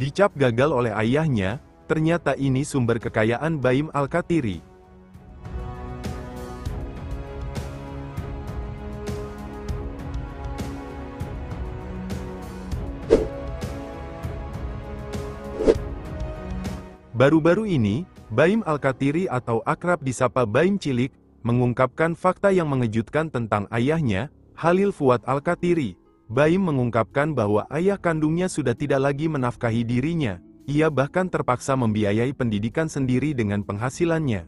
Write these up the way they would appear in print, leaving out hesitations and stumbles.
Dicap gagal oleh ayahnya, ternyata ini sumber kekayaan Baim Alkatiri. Baru-baru ini, Baim Alkatiri atau akrab disapa Baim Cilik, mengungkapkan fakta yang mengejutkan tentang ayahnya, Halil Fuad Alkatiri. Baim mengungkapkan bahwa ayah kandungnya sudah tidak lagi menafkahi dirinya, ia bahkan terpaksa membiayai pendidikan sendiri dengan penghasilannya.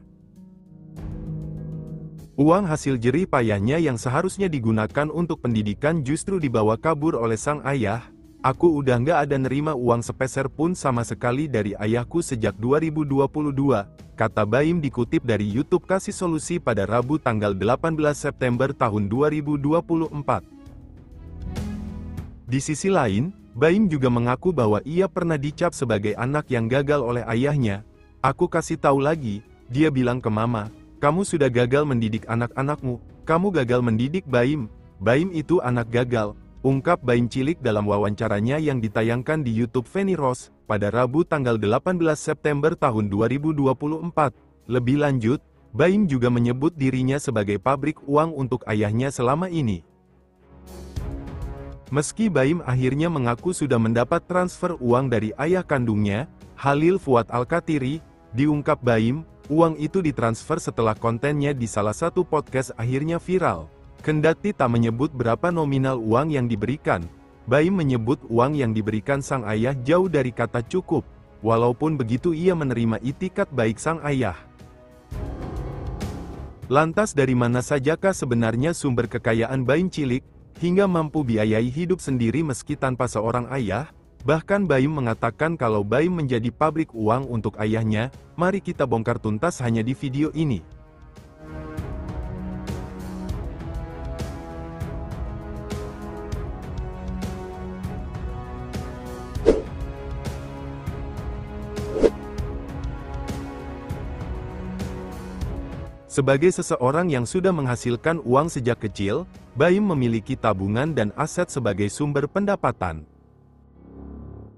Uang hasil jerih payahnya yang seharusnya digunakan untuk pendidikan justru dibawa kabur oleh sang ayah. Aku udah nggak ada nerima uang sepeser pun sama sekali dari ayahku sejak 2022, kata Baim dikutip dari YouTube Kasih Solusi pada Rabu tanggal 18 September tahun 2024. Di sisi lain, Baim juga mengaku bahwa ia pernah dicap sebagai anak yang gagal oleh ayahnya. Aku kasih tahu lagi, dia bilang ke mama, kamu sudah gagal mendidik anak-anakmu, kamu gagal mendidik Baim. Baim itu anak gagal, ungkap Baim Cilik dalam wawancaranya yang ditayangkan di YouTube Feni Rose, pada Rabu tanggal 18 September tahun 2024. Lebih lanjut, Baim juga menyebut dirinya sebagai pabrik uang untuk ayahnya selama ini. Meski Baim akhirnya mengaku sudah mendapat transfer uang dari ayah kandungnya, Halil Fuad Alkatiri, diungkap Baim, uang itu ditransfer setelah kontennya di salah satu podcast akhirnya viral. Kendati tak menyebut berapa nominal uang yang diberikan, Baim menyebut uang yang diberikan sang ayah jauh dari kata cukup. Walaupun begitu ia menerima itikat baik sang ayah. Lantas dari mana sajakah sebenarnya sumber kekayaan Baim Cilik, hingga mampu biayai hidup sendiri meski tanpa seorang ayah? Bahkan Baim mengatakan kalau Baim menjadi pabrik uang untuk ayahnya. Mari kita bongkar tuntas hanya di video ini. Sebagai seseorang yang sudah menghasilkan uang sejak kecil, Baim memiliki tabungan dan aset sebagai sumber pendapatan.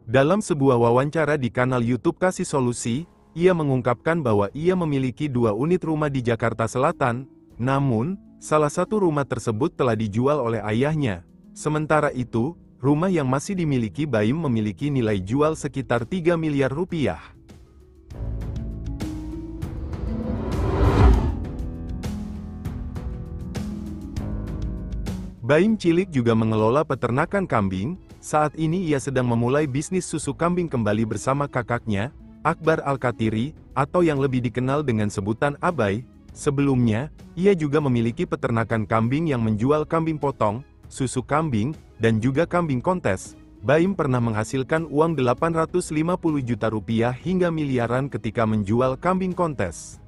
Dalam sebuah wawancara di kanal YouTube Kasih Solusi, ia mengungkapkan bahwa ia memiliki 2 unit rumah di Jakarta Selatan, namun, salah satu rumah tersebut telah dijual oleh ayahnya. Sementara itu, rumah yang masih dimiliki Baim memiliki nilai jual sekitar 3 miliar rupiah. Baim Cilik juga mengelola peternakan kambing. Saat ini ia sedang memulai bisnis susu kambing kembali bersama kakaknya, Akbar Alkatiri, atau yang lebih dikenal dengan sebutan Abai. Sebelumnya, ia juga memiliki peternakan kambing yang menjual kambing potong, susu kambing, dan juga kambing kontes. Baim pernah menghasilkan uang 850 juta rupiah hingga miliaran ketika menjual kambing kontes.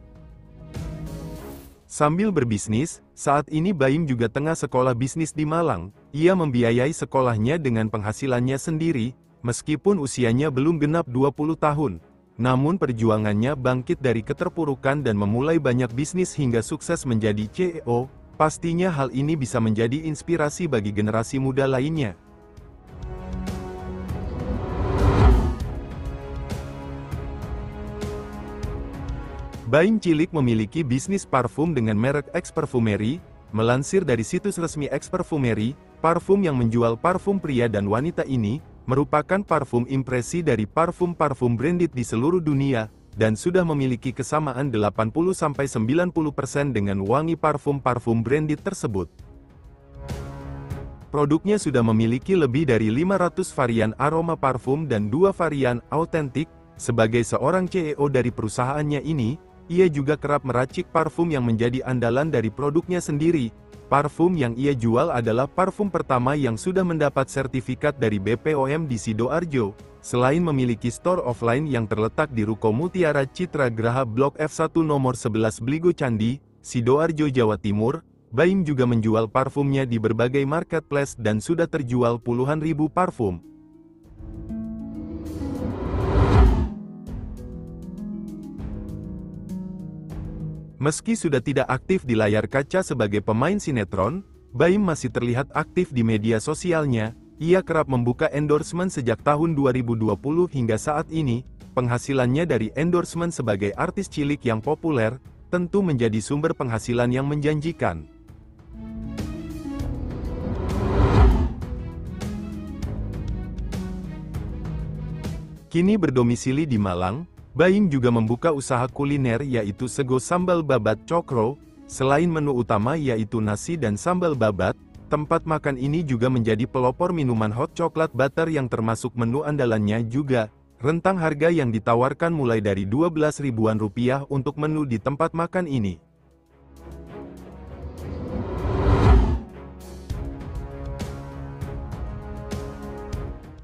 Sambil berbisnis, saat ini Baim juga tengah sekolah bisnis di Malang. Ia membiayai sekolahnya dengan penghasilannya sendiri, meskipun usianya belum genap 20 tahun. Namun perjuangannya bangkit dari keterpurukan dan memulai banyak bisnis hingga sukses menjadi CEO. Pastinya hal ini bisa menjadi inspirasi bagi generasi muda lainnya. Baim Cilik memiliki bisnis parfum dengan merek X Perfumery. Melansir dari situs resmi X Perfumery, parfum yang menjual parfum pria dan wanita ini, merupakan parfum impresi dari parfum-parfum branded di seluruh dunia, dan sudah memiliki kesamaan 80-90% dengan wangi parfum-parfum branded tersebut. Produknya sudah memiliki lebih dari 500 varian aroma parfum dan 2 varian autentik. Sebagai seorang CEO dari perusahaannya ini, ia juga kerap meracik parfum yang menjadi andalan dari produknya sendiri. Parfum yang ia jual adalah parfum pertama yang sudah mendapat sertifikat dari BPOM di Sidoarjo. Selain memiliki store offline yang terletak di Ruko Mutiara Citra Graha Blok F1 nomor 11 Bligo Candi, Sidoarjo, Jawa Timur, Baim juga menjual parfumnya di berbagai marketplace dan sudah terjual puluhan ribu parfum. Meski sudah tidak aktif di layar kaca sebagai pemain sinetron, Baim masih terlihat aktif di media sosialnya. Ia kerap membuka endorsement sejak tahun 2020 hingga saat ini. Penghasilannya dari endorsement sebagai artis cilik yang populer, tentu menjadi sumber penghasilan yang menjanjikan. Kini berdomisili di Malang, Baim juga membuka usaha kuliner yaitu Sego Sambal Babat Cokro. Selain menu utama yaitu nasi dan sambal babat, tempat makan ini juga menjadi pelopor minuman hot chocolate butter yang termasuk menu andalannya juga. Rentang harga yang ditawarkan mulai dari 12 ribuan rupiah untuk menu di tempat makan ini.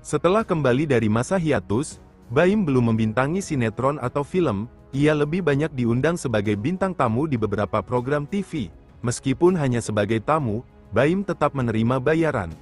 Setelah kembali dari masa hiatus, Baim belum membintangi sinetron atau film. Ia lebih banyak diundang sebagai bintang tamu di beberapa program TV. Meskipun hanya sebagai tamu, Baim tetap menerima bayaran.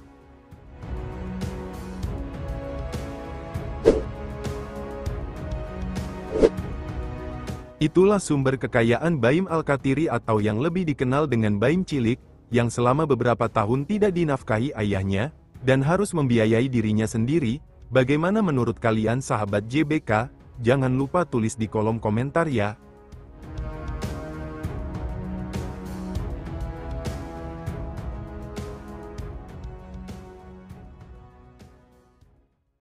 Itulah sumber kekayaan Baim Alkatiri atau yang lebih dikenal dengan Baim Cilik, yang selama beberapa tahun tidak dinafkahi ayahnya, dan harus membiayai dirinya sendiri. Bagaimana menurut kalian sahabat JBK? Jangan lupa tulis di kolom komentar ya.